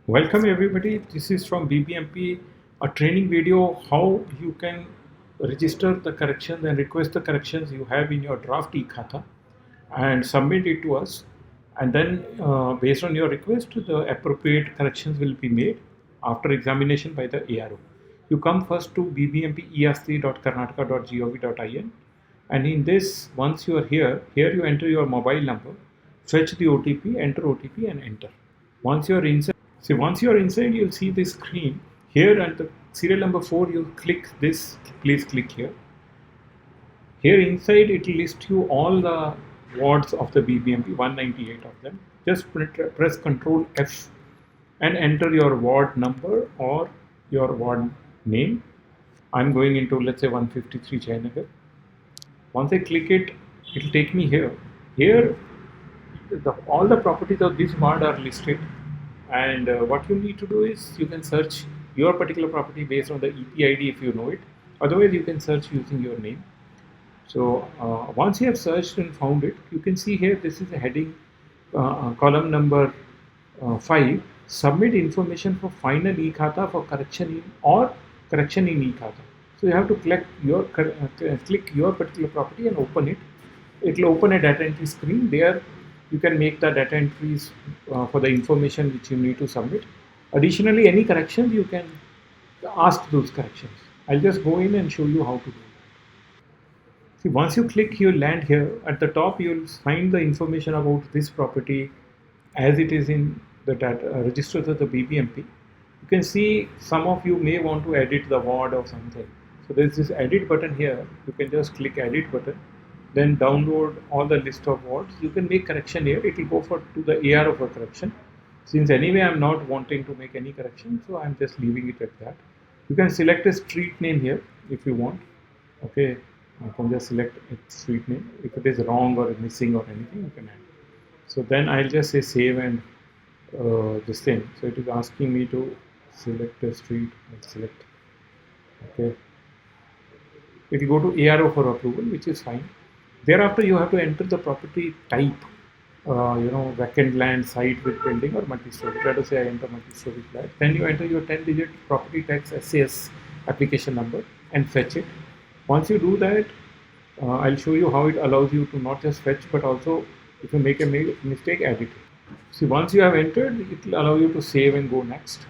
Welcome everybody. This is from BBMP, a training video how you can register the corrections and request the corrections you have in your draft e-Khata and submit it to us. And then based on your request, the appropriate corrections will be made after examination by the ARO. You come first to bbmpe-asthi.karnataka.gov.in, and in this, once you are here you enter your mobile number, fetch the OTP, enter OTP and enter. Once you are inside, see, once you are inside, you'll see this screen here at the serial number 4. You click this, please click here. Here inside, it will list you all the wards of the BBMP, 198 of them. Just press Ctrl F and enter your ward number or your ward name. I'm going into, let's say, 153 Jayanagar. Once I click it, it will take me here. Here, all the properties of this ward are listed, and what you need to do is you can search your particular property based on the EP ID if you know it. Otherwise, you can search using your name. So once you have searched and found it, you can see here this is a heading, column number 5. Submit information for final e-Khata for correction in or correction in e-Khata. So you have to click your particular property and open it. It will open a data entry screen. There you can make the data entries for the information which you need to submit. Additionally, any corrections you can ask those corrections. I'll just go in and show you how to do it. See, once you click, you land here. At the top, you'll find the information about this property as it is in the data register of the BBMP. You can see some of you may want to edit the ward or something. So there's this edit button here. You can just click edit button, then download all the list of wards. You can make correction here. It will go to the ARO for correction. Since anyway I'm not wanting to make any correction, so I'm just leaving it at that. You can select a street name here if you want. Okay, you can just select a street name. If it is wrong or missing or anything, you can add. So then I'll just say save and this thing. So it is asking me to select a street. I'll select. Okay. It will go to ARO for approval, which is fine. Thereafter, you have to enter the property type. Vacant land, site with building, or multi-story. Let us say I enter multi-story flat. Then you enter your 10-digit property tax SAS application number and fetch it. Once you do that, I'll show you how it allows you to not just fetch, but also if you make a mistake, edit it. See, once you have entered, it will allow you to save and go next.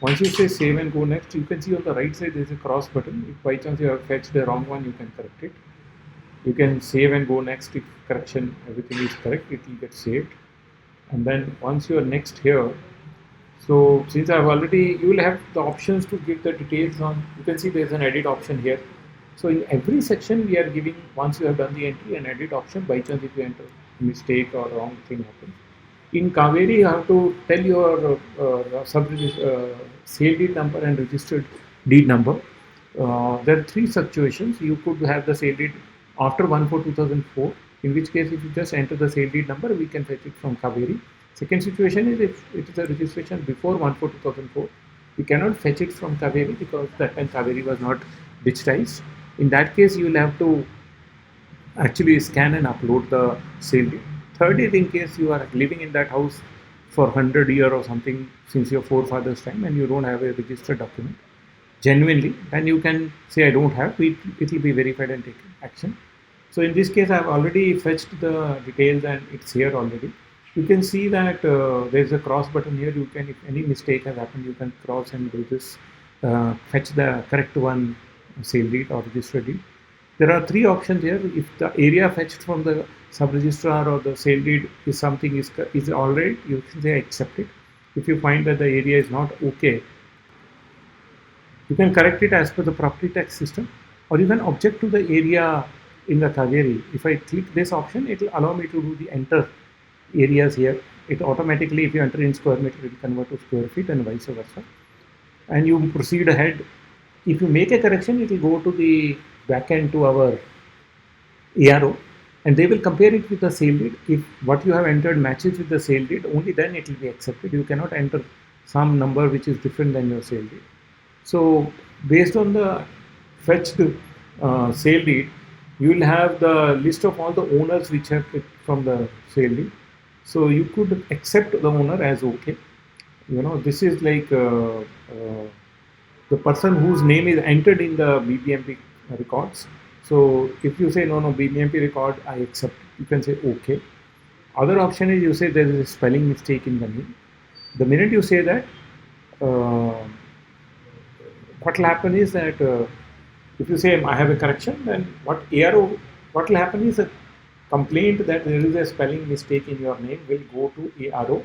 Once you say save and go next, you can see on the right side there is a cross button. If by chance you have fetched the wrong one, you can correct it. You can save and go next. If correction, everything is correct, it will get saved. And then once you are next here, so since I've already, you will have the options to give the details on. You can see there's an edit option here. So in every section we are giving, once you have done the entry, an edit option. By chance if you enter a mistake or wrong thing happens. In Kaveri, you have to tell your sale deed number and registered deed number. There are 3 situations. You could have the sale deed after 1/4/2004, in which case if you just enter the sale deed number, we can fetch it from Kaveri. Second situation is if it is a registration before 1/4/2004, we cannot fetch it from Kaveri because that time Kaveri was not digitized. In that case, you will have to actually scan and upload the sale deed. Third is in case you are living in that house for 100 years or something since your forefathers' time and you don't have a registered document genuinely, then you can say I don't have it. It will be verified and taken action. So in this case, I have already fetched the details and it's here already. You can see that there is a cross button here. You can, if any mistake has happened, you can cross and do this, fetch the correct one, sale deed or registered deed. There are 3 options here. If the area fetched from the sub-registrar or the sale deed is something is all right, you can say accept it. If you find that the area is not okay, you can correct it as per the property tax system, or you can object to the area in the Kaveri. If I click this option, it will allow me to do the enter areas here. It automatically, if you enter in square meter, it will convert to square feet and vice versa. And you proceed ahead. If you make a correction, it will go to the backend to our ARO, and they will compare it with the sale deed. If what you have entered matches with the sale deed, only then it will be accepted. You cannot enter some number which is different than your sale deed. So based on the fetched sale deed, you will have the list of all the owners which have it from the sale deed. So you could accept the owner as okay. This is like the person whose name is entered in the BBMP records. So if you say no, no, BBMP record, I accept, you can say okay. Other option is you say there is a spelling mistake in the name. The minute you say that, uh, what will happen is that if you say I have a correction, then what will happen is a complaint that there is a spelling mistake in your name will go to ARO,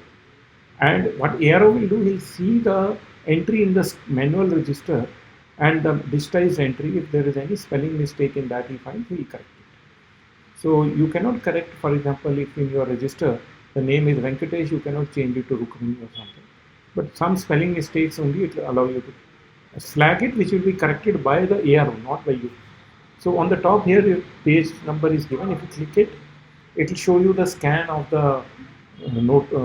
and what ARO will do, he'll see the entry in the manual register and the digitized entry. If there is any spelling mistake in that he finds, he'll correct it. So you cannot correct, for example, if in your register the name is Venkatesh, you cannot change it to Rukmini or something. But some spelling mistakes only it will allow you to flag it, which will be corrected by the ARO, not by you. So on the top here, your page number is given. If you click it, it will show you the scan of the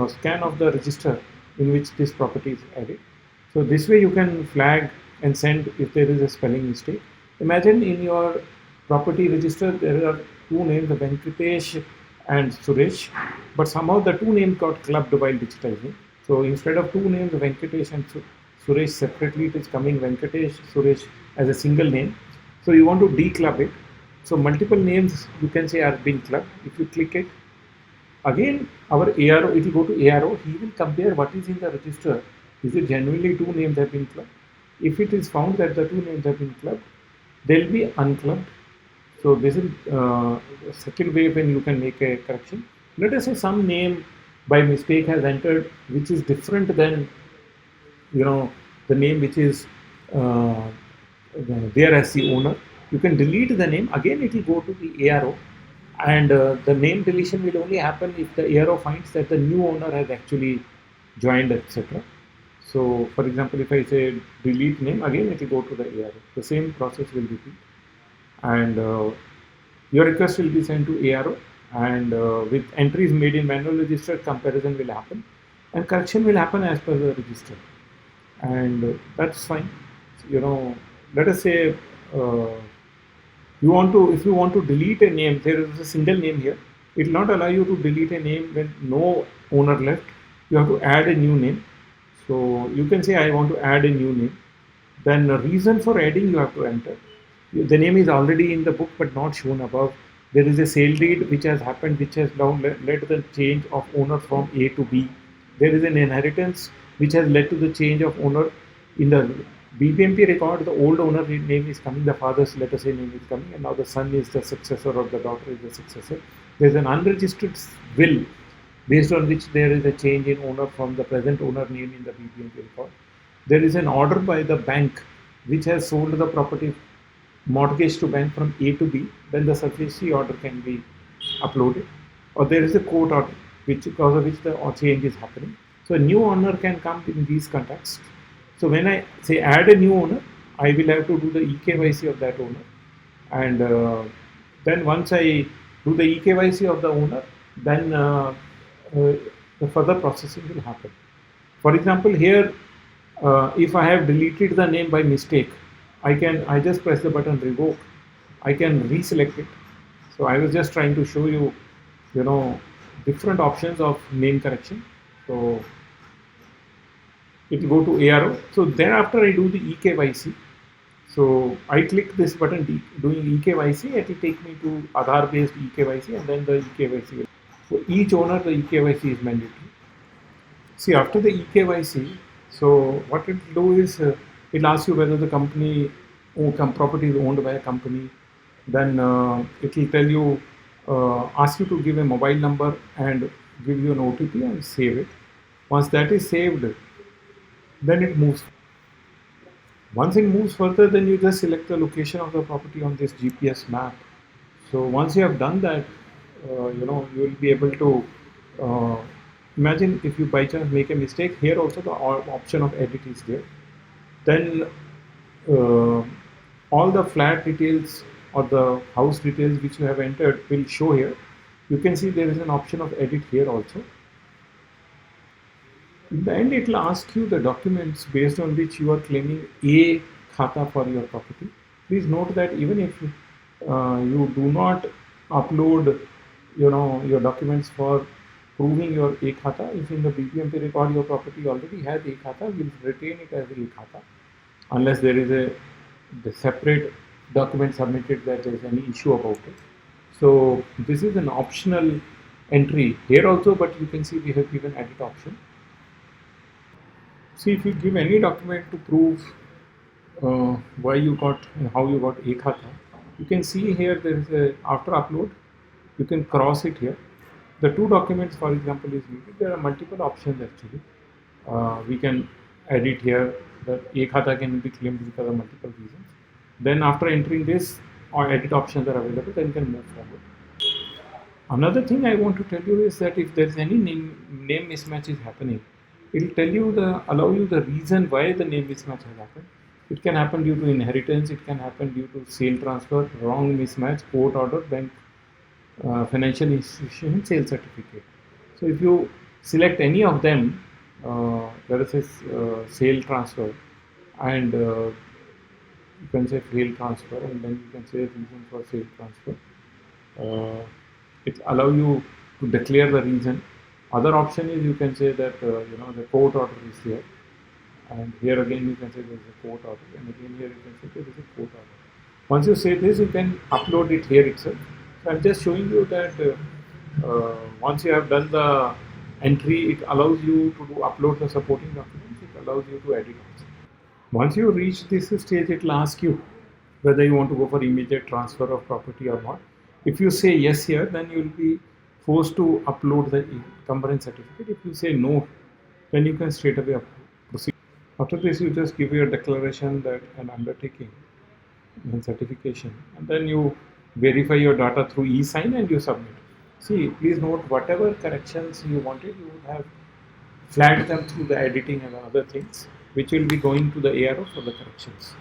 scan of the register in which this property is added. So this way you can flag and send if there is a spelling mistake. Imagine in your property register there are two names, Venkatesh and Suresh, but somehow the two names got clubbed while digitizing. So instead of two names, Venkatesh and Suresh separately, it is coming Venkatesh, Suresh as a single name. So you want to declub it. So multiple names you can say are being clubbed. If you click it, again our ARO, it will go to ARO. He will compare what is in the register. Is it genuinely two names have been clubbed? If it is found that the two names have been clubbed, they'll be unclubbed. So this is second way when you can make a correction. Let us say some name by mistake has entered which is different than the name which is uh, there as the owner. You can delete the name. Again, it will go to the ARO, and the name deletion will only happen if the ARO finds that the new owner has actually joined, etc. So, for example, if I say delete name, again it will go to the ARO. The same process will repeat, and your request will be sent to ARO, and with entries made in manual register, comparison will happen, and correction will happen as per the register, and that's fine. Let us say uh, if you want to delete a name, there is a single name here. It will not allow you to delete a name when no owner left. You have to add a new name. So you can say I want to add a new name. Then the reason for adding you have to enter. The name is already in the book but not shown above. There is a sale deed which has happened, which has now led to the change of owner from A to B. There is an inheritance which has led to the change of owner. In the BPMP record, the old owner name is coming, the father's, let us say, name is coming, and now the son is the successor or the daughter is the successor. There is an unregistered will based on which there is a change in owner from the present owner name in the BPMP record. There is an order by the bank which has sold the property mortgage to bank from A to B, then the sufficiency order can be uploaded. Or there is a court order which because of which the change is happening. So a new owner can come in these contexts. So when I say add a new owner, I will have to do the eKYC of that owner, and then once I do the eKYC of the owner, then the further processing will happen. For example, here, if I have deleted the name by mistake, I just press the button revoke. I can reselect it. So I was just trying to show you, you know, different options of name correction. So it will go to ARO. So thereafter I do the eKYC. So I click this button doing eKYC. It will take me to Aadhaar based eKYC, and then the eKYC will. For each owner, the eKYC is mandatory. See, after the eKYC, so what it will do is it asks you whether the company property is owned by a company. Then it will tell you, ask you to give a mobile number and give you an OTP and save it. Once that is saved, then it moves. Once it moves further, then you just select the location of the property on this GPS map. So once you have done that, you will be able to imagine if you by chance make a mistake. Here also the option of edit is there. Then uh, all the flat details or the house details which you have entered will show here. You can see there is an option of edit here also. In the end, it will ask you the documents based on which you are claiming A-Khata for your property. Please note that even if you do not upload, your documents for proving your A-Khata. If in the BPMP record your property already has A-Khata, we'll retain it as A-Khata unless there is the separate document submitted that there is any issue about it. So this is an optional entry here also, but you can see we have given edit option. See, if you give any document to prove why you got and how you got A-Khata, you can see here there is a after upload, you can cross it here. The two documents, for example, is needed. There are multiple options actually. We can edit here. The A-Khata can be claimed because of multiple reasons. Then after entering this, or edit options are available, then you can move forward. Another thing I want to tell you is that if there is any name mismatch is happening, it will tell you allow you the reason why the name mismatch has happened. It can happen due to inheritance, it can happen due to sale transfer, wrong mismatch, court order, bank, financial institution, sale certificate. So if you select any of them, let us say sale transfer, and you can say fail transfer, and then you can say reason for sale transfer. It allow you to declare the reason. Other option is you can say that the court order is here, and here again you can say there is a court order, and again here you can say there is a court order. Once you say this, you can upload it here itself. So I'm just showing you that once you have done the entry, it allows you to upload the supporting documents. It allows you to edit also. Once you reach this stage, it will ask you whether you want to go for immediate transfer of property or not. If you say yes here, then you will be forced to upload the encumbrance certificate. If you say no, then you can straight away proceed. After this, you just give your declaration that an undertaking and certification, and then you verify your data through e-sign and you submit. See, please note whatever corrections you wanted, you would have flagged them through the editing and other things, which will be going to the ARO for the corrections.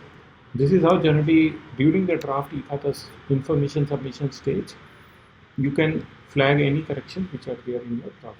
This is how generally during the draft e-Khata's information submission stage, you can flag any corrections which are there in your draft.